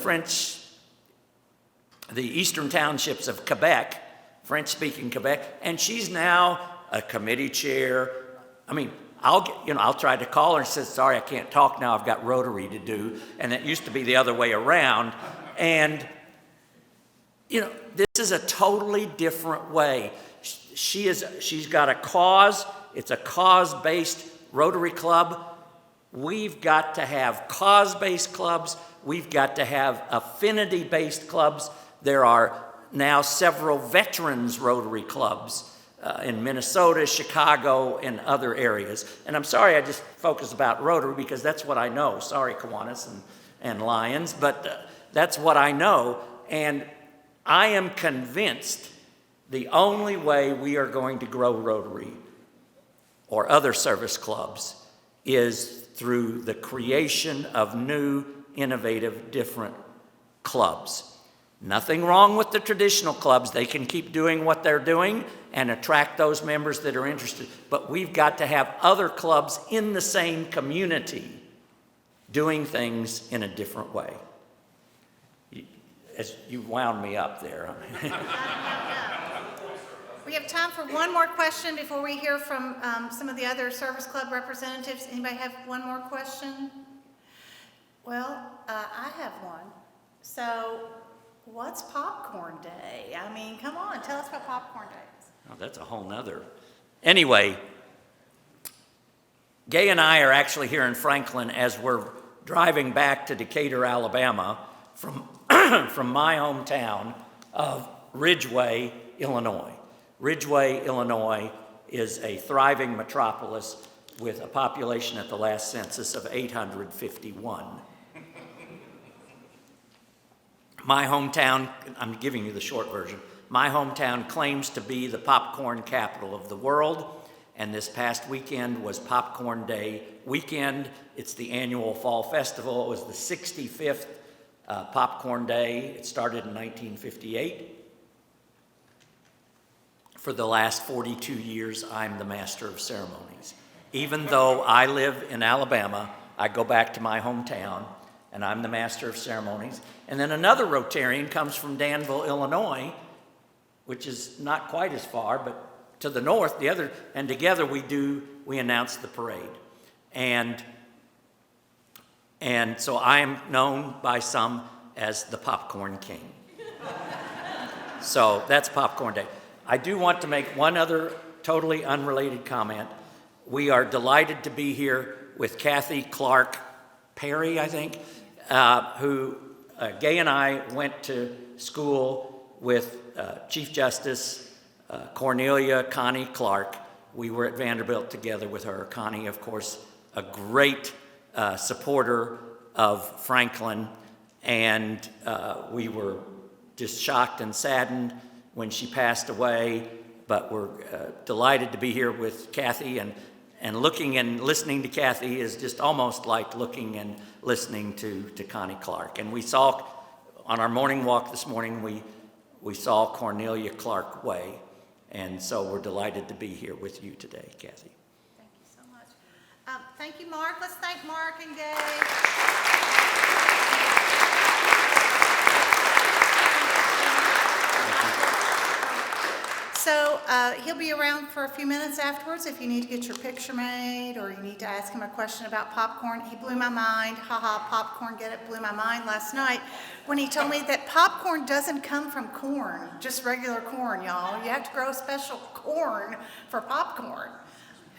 eastern townships of Quebec, French-speaking Quebec, and she's now a committee chair. I'll try to call her and say, sorry, I can't talk now, I've got Rotary to do. And it used to be the other way around. And, this is a totally different way. She's got a cause. It's a cause-based Rotary Club. We've got to have cause-based clubs. We've got to have affinity-based clubs. There are now several veterans Rotary clubs in Minnesota, Chicago, and other areas. And I'm sorry I just focus about Rotary because that's what I know. Sorry, Kiwanis and Lions, but that's what I know. And I am convinced the only way we are going to grow Rotary or other service clubs is through the creation of new, innovative, different clubs. Nothing wrong with the traditional clubs. They can keep doing what they're doing and attract those members that are interested. But we've got to have other clubs in the same community doing things in a different way. As you wound me up there. We have time for one more question before we hear from some of the other service club representatives. Anybody have one more question? Well, I have one. So, what's Popcorn Day? Come on, tell us what Popcorn Day is. Oh, that's a whole nother. Anyway, Gay and I are actually here in Franklin as we're driving back to Decatur, Alabama from my hometown of Ridgeway, Illinois. Ridgeway, Illinois is a thriving metropolis with a population at the last census of 851. My hometown, I'm giving you the short version, my hometown claims to be the popcorn capital of the world, and this past weekend was Popcorn Day weekend. It's the annual fall festival. It was the 65th Popcorn Day. It started in 1958. For the last 42 years, I'm the master of ceremonies. Even though I live in Alabama, I go back to my hometown, and I'm the master of ceremonies. And then another Rotarian comes from Danville, Illinois, which is not quite as far, but to the north, and together we announce the parade. And And so I am known by some as the Popcorn King. So that's Popcorn Day. I do want to make one other totally unrelated comment. We are delighted to be here with Kathy Clark Perry, I think, who Gay and I went to school with Chief Justice Cornelia Connie Clark. We were at Vanderbilt together with her. Connie, of course, a great supporter of Franklin, and we were just shocked and saddened when she passed away, but we're delighted to be here with Kathy, and looking and listening to Kathy is just almost like looking and listening to Connie Clark. And we saw, on our morning walk this morning, we saw Cornelia Clark Way, and so we're delighted to be here with you today, Kathy. Thank you so much. Thank you, Mark. Let's thank Mark and Gay. So he'll be around for a few minutes afterwards if you need to get your picture made or you need to ask him a question about popcorn. He blew my mind. Haha, popcorn, get it? Blew my mind last night when he told me that popcorn doesn't come from corn, just regular corn, y'all. You have to grow special corn for popcorn.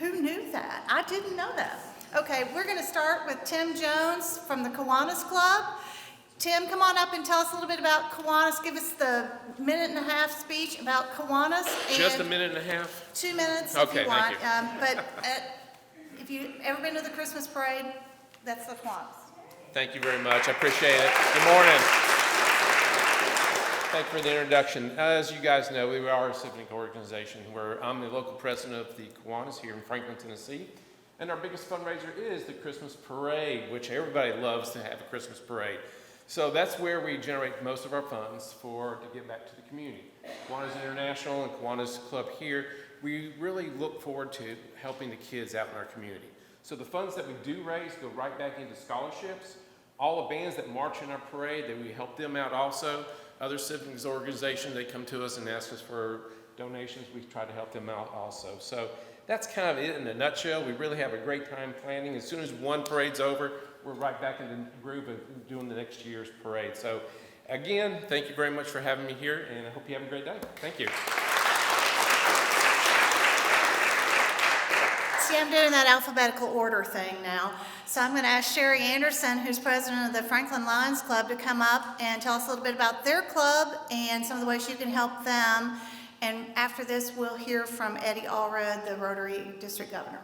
Who knew that? I didn't know that. Okay, we're going to start with Tim Jones from the Kiwanis Club. Tim, come on up and tell us a little bit about Kiwanis. Give us the minute-and-a-half speech about Kiwanis. Just a minute and a half? 2 minutes Okay, if you want. thank you. But if you've ever been to the Christmas parade, that's the Kiwanis. Thank you very much. I appreciate it. Good morning. Thank you for the introduction. As you guys know, we are a civic organization where I'm the local president of the Kiwanis here in Franklin, Tennessee. And our biggest fundraiser is the Christmas parade, which everybody loves to have a Christmas parade. So that's where we generate most of our funds to give back to the community. Kiwanis International and Kiwanis Club here, we really look forward to helping the kids out in our community. So the funds that we do raise go right back into scholarships. All the bands that march in our parade, that we help them out also. Other civics organizations, they come to us and ask us for donations. We try to help them out also. So that's kind of it in a nutshell. We really have a great time planning. As soon as one parade's over, we're right back in the groove of doing the next year's parade. So again, thank you very much for having me here, and I hope you have a great day. Thank you. See, I'm doing that alphabetical order thing now. So I'm going to ask Sherry Anderson, who's president of the Franklin Lions Club, to come up and tell us a little bit about their club and some of the ways you can help them. And after this, we'll hear from Eddie Allred, the Rotary District Governor.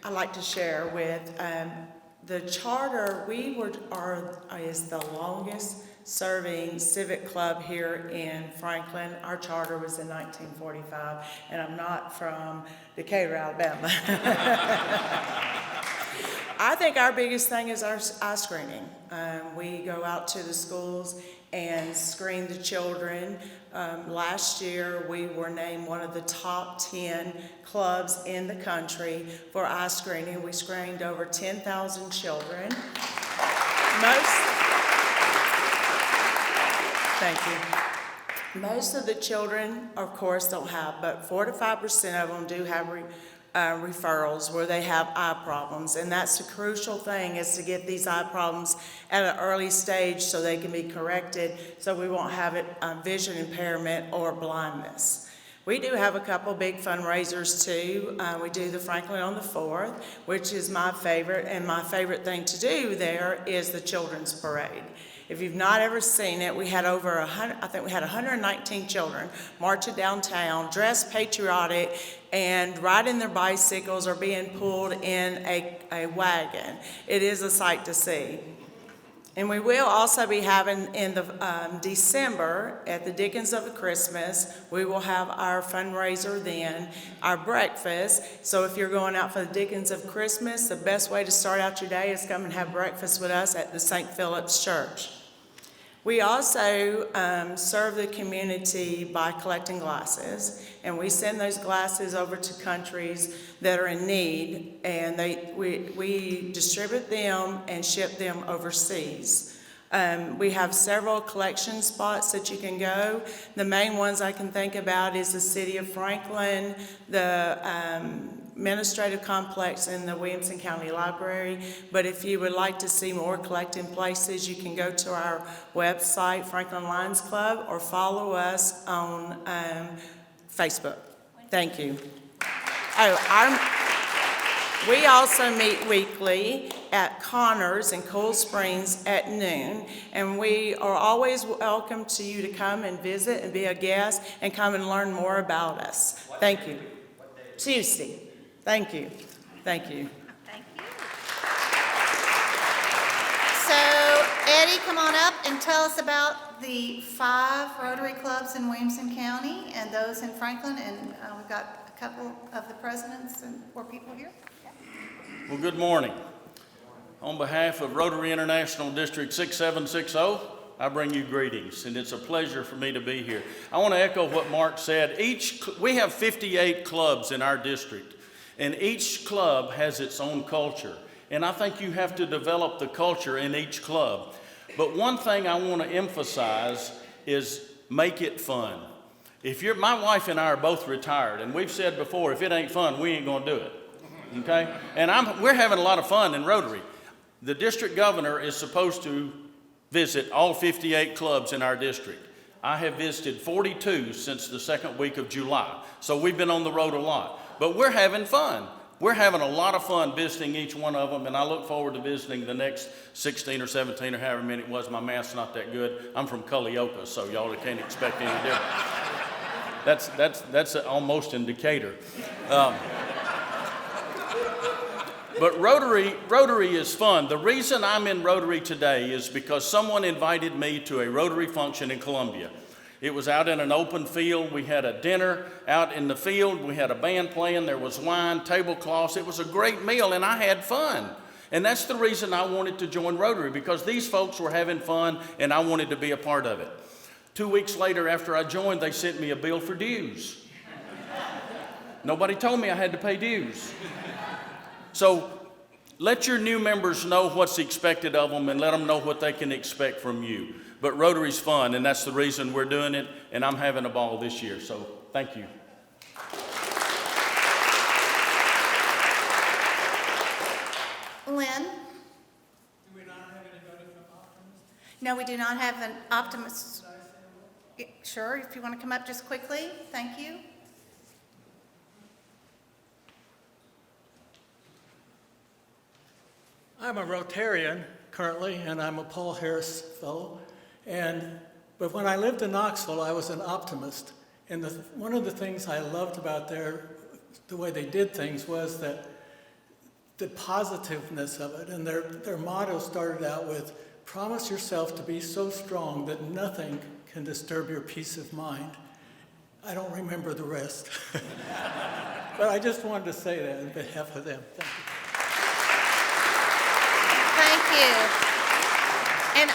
I'd like to share with the charter. Is the longest serving civic club here in Franklin. Our charter was in 1945, and I'm not from Decatur, Alabama. I think our biggest thing is our eye screening. We go out to the schools and screen the children. Last year, we were named one of the top 10 clubs in the country for eye screening. We screened over 10,000 children. Thank you. Most of the children, of course, don't have, but 4 to 5% of them do have referrals where they have eye problems, and that's the crucial thing, is to get these eye problems at an early stage so they can be corrected, so we won't have vision impairment or blindness. We do have a couple big fundraisers too. We do the Franklin on the 4th, which is my favorite, and my favorite thing to do there is the Children's Parade. If you've not ever seen it, we had over 119 children marching downtown, dressed patriotic, and riding their bicycles or being pulled in a wagon. It is a sight to see. And we will also be having in the December at the Dickens of a Christmas, we will have our fundraiser then, our breakfast. So if you're going out for the Dickens of Christmas, the best way to start out your day is come and have breakfast with us at the St. Philip's Church. We also serve the community by collecting glasses, and we send those glasses over to countries that are in need, and we distribute them and ship them overseas. We have several collection spots that you can go. The main ones I can think about is the city of Franklin, the administrative complex in the Williamson County Library. But if you would like to see more collecting places, you can go to our website, Franklin Lions Club, or follow us on Facebook. Thank you. We also meet weekly at Connors in Cool Springs at noon, and we are always welcome to you to come and visit and be a guest and come and learn more about us. Thank you. Tuesday. Thank you. Thank you. Thank you. So, Eddie, come on up and tell us about the 5 Rotary clubs in Williamson County and those in Franklin, and we've got a couple of the presidents and more people here. Well, good morning. On behalf of Rotary International District 6760, I bring you greetings, and it's a pleasure for me to be here. I want to echo what Mark said. We have 58 clubs in our district, and each club has its own culture. And I think you have to develop the culture in each club. But one thing I want to emphasize is make it fun. My wife and I are both retired, and we've said before, if it ain't fun, we ain't going to do it. Okay? And we're having a lot of fun in Rotary. The district governor is supposed to visit all 58 clubs in our district. I have visited 42 since the second week of July. So we've been on the road a lot. But we're having fun. We're having a lot of fun visiting each one of them, and I look forward to visiting the next 16 or 17 or however many it was. My math's not that good. I'm from Culleoka, so y'all can't expect any different. That's almost in Decatur. But Rotary is fun. The reason I'm in Rotary today is because someone invited me to a Rotary function in Columbia. It was out in an open field. We had a dinner out in the field. We had a band playing. There was wine, tablecloths. It was a great meal, and I had fun. And that's the reason I wanted to join Rotary, because these folks were having fun, and I wanted to be a part of it. 2 weeks later, after I joined, they sent me a bill for dues. Nobody told me I had to pay dues. So let your new members know what's expected of them and let them know what they can expect from you. But Rotary's fun, and that's the reason we're doing it, and I'm having a ball this year, so thank you. Lynn? Do we not have anybody from Optimist? No, we do not have an Optimist. Sure, if you want to come up just quickly, thank you. I'm a Rotarian currently, and I'm a Paul Harris Fellow. But when I lived in Knoxville, I was an Optimist. And one of the things I loved about the way they did things was that the positiveness of it. And their motto started out with, promise yourself to be so strong that nothing can disturb your peace of mind. I don't remember the rest. But I just wanted to say that on behalf of them. Thank you. Thank you. And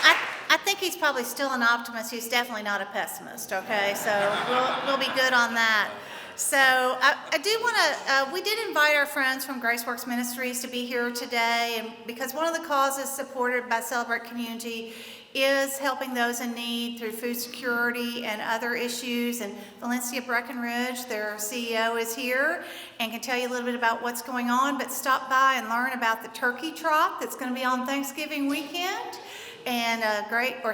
I think he's probably still an optimist. He's definitely not a pessimist, okay? So we'll be good on that. So I do want to, we did invite our friends from GraceWorks Ministries to be here today, and because one of the causes supported by Celebrate Community is helping those in need through food security and other issues. And Valencia Breckenridge, their CEO, is here and can tell you a little bit about what's going on, but stop by and learn about the turkey trot that's going to be on Thanksgiving weekend. And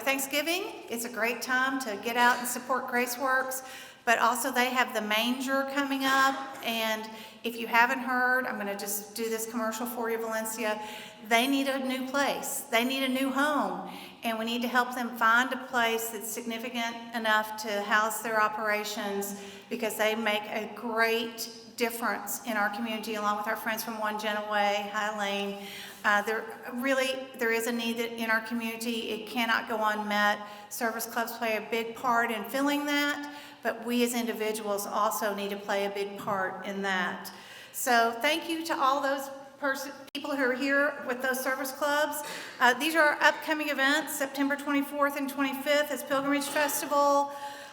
Thanksgiving. It's a great time to get out and support GraceWorks, but also they have the manger coming up. And if you haven't heard, I'm going to just do this commercial for you, Valencia. They need a new place. They need a new home. And we need to help them find a place that's significant enough to house their operations, because they make a great difference in our community, along with our friends from One Gen Away, High Lane. There is a need in our community. It cannot go unmet. Service clubs play a big part in filling that, but we as individuals also need to play a big part in that. So thank you to all those people who are here with those service clubs. These are our upcoming events. September 24th and 25th is Pilgrimage Festival.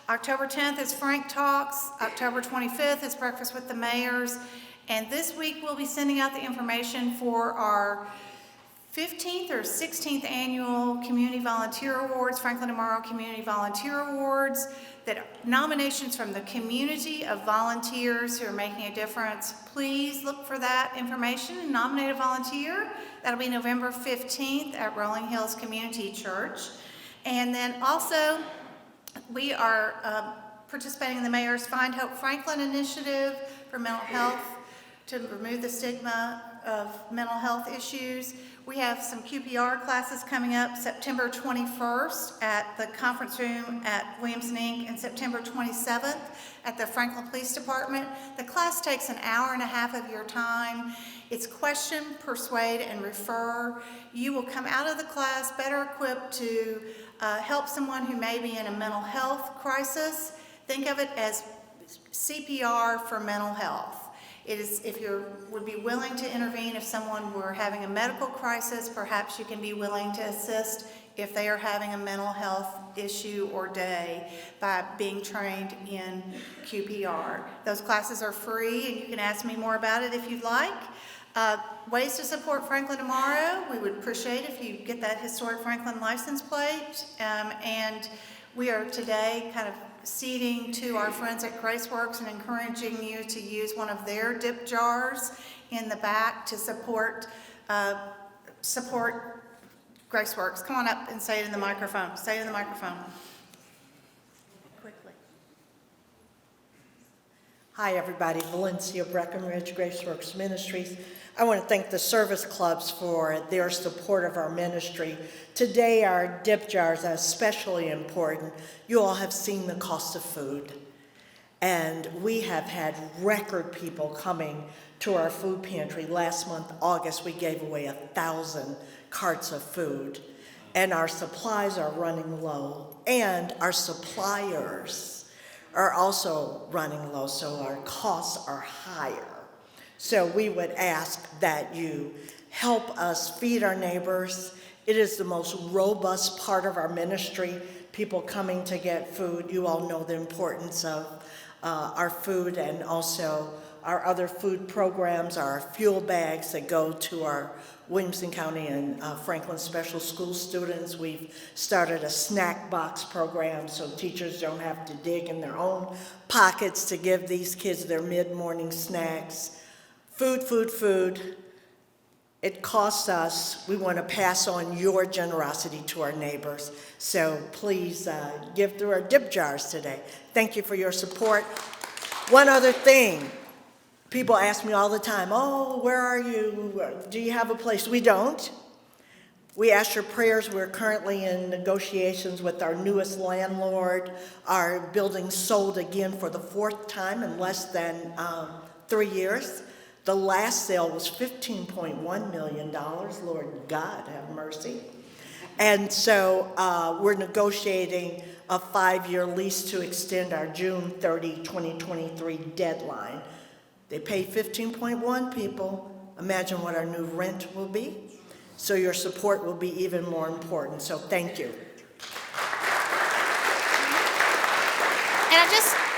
October 10th is Frank Talks. October 25th is Breakfast with the Mayors. And this week we'll be sending out the information for our 15th or 16th annual Community Volunteer Awards, Franklin Amaro Community Volunteer Awards. that nominations from the community of volunteers who are making a difference, please look for that information and nominate a volunteer. That'll be November 15th at Rolling Hills Community Church. And then also, we are participating in the Mayor's Find Hope Franklin initiative for mental health to remove the stigma of mental health issues. We have some QPR classes coming up September 21st at the conference room at Williamson Inc. and September 27th at the Franklin Police Department. The class takes an hour and a half of your time. It's question, persuade, and refer. You will come out of the class better equipped to help someone who may be in a mental health crisis. Think of it as CPR for mental health. It is, if you would be willing to intervene if someone were having a medical crisis, perhaps you can be willing to assist if they are having a mental health issue or day by being trained in QPR. Those classes are free, and you can ask me more about it if you'd like. Ways to support Franklin tomorrow. We would appreciate if you get that historic Franklin license plate. And we are today kind of ceding to our friends at Graceworks and encouraging you to use one of their dip jars in the back to support Graceworks. Come on up and say it in the microphone. Say it in the microphone. Quickly. Hi, everybody. Valencia Breckenridge, Graceworks Ministries. I want to thank the service clubs for their support of our ministry. Today, our dip jars are especially important. You all have seen the cost of food, and we have had record people coming to our food pantry. Last month, August, we gave away 1,000 carts of food, and our supplies are running low, and our suppliers are also running low, so our costs are higher. So we would ask that you help us feed our neighbors. It is the most robust part of our ministry, people coming to get food. You all know the importance of our food, and also our other food programs, our fuel bags that go to our Williamson County and Franklin Special School students. We've started a snack box program so teachers don't have to dig in their own pockets to give these kids their mid-morning snacks. Food, food, food. It costs us. We want to pass on your generosity to our neighbors. So please give through our dip jars today. Thank you for your support. One other thing. People ask me all the time, oh, where are you? Do you have a place? We don't. We ask your prayers. We're currently in negotiations with our newest landlord. Our building sold again for the 4th time in less than 3 years. The last sale was $15.1 million. Lord God, have mercy. And so we're negotiating a 5-year lease to extend our June 30, 2023 deadline. They paid $15.1 people. Imagine what our new rent will be. So your support will be even more important. So thank you. And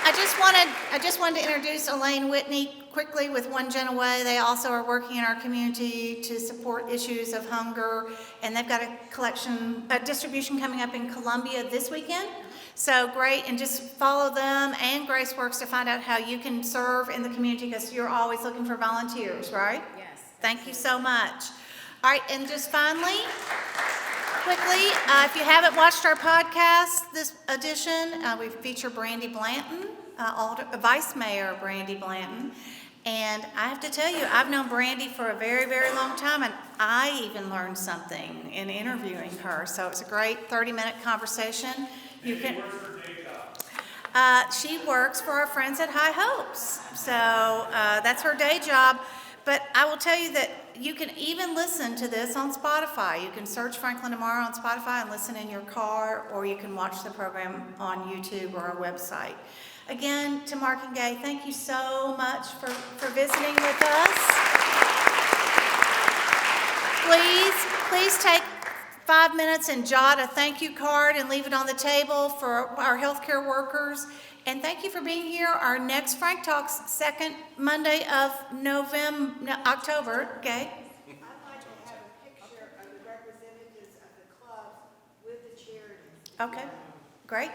I just wanted to introduce Elaine Whitney quickly with One Gen Away. They also are working in our community to support issues of hunger, and they've got a distribution coming up in Columbia this weekend. So great, and just follow them and Graceworks to find out how you can serve in the community, because you're always looking for volunteers, right? Yes. Thank you so much. All right, and just finally, quickly, if you haven't watched our podcast, this edition, we feature Brandy Blanton, Vice Mayor Brandy Blanton. And I have to tell you, I've known Brandy for a very, very long time, and I even learned something in interviewing her. So it's a great 30-minute conversation. You can. She works for our friends at High Hopes. So that's her day job. But I will tell you that you can even listen to this on Spotify. You can search Franklin Tomorrow on Spotify and listen in your car, or you can watch the program on YouTube or our website. Again, to Mark and Gay, thank you so much for visiting with us. Please take 5 minutes and jot a thank you card and leave it on the table for our healthcare workers. And thank you for being here. Our next Frank Talks, second Monday of October. Gay? I'd like to have a picture of the representatives of the club with the charities. Okay, great.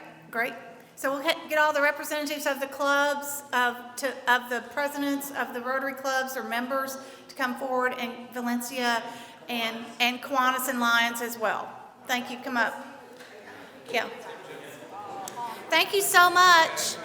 So we'll get all the representatives of the clubs, of the presidents of the Rotary clubs or members to come forward, and Valencia and Kiwanis and Lions as well. Thank you. Come up. Yeah. Thank you so much.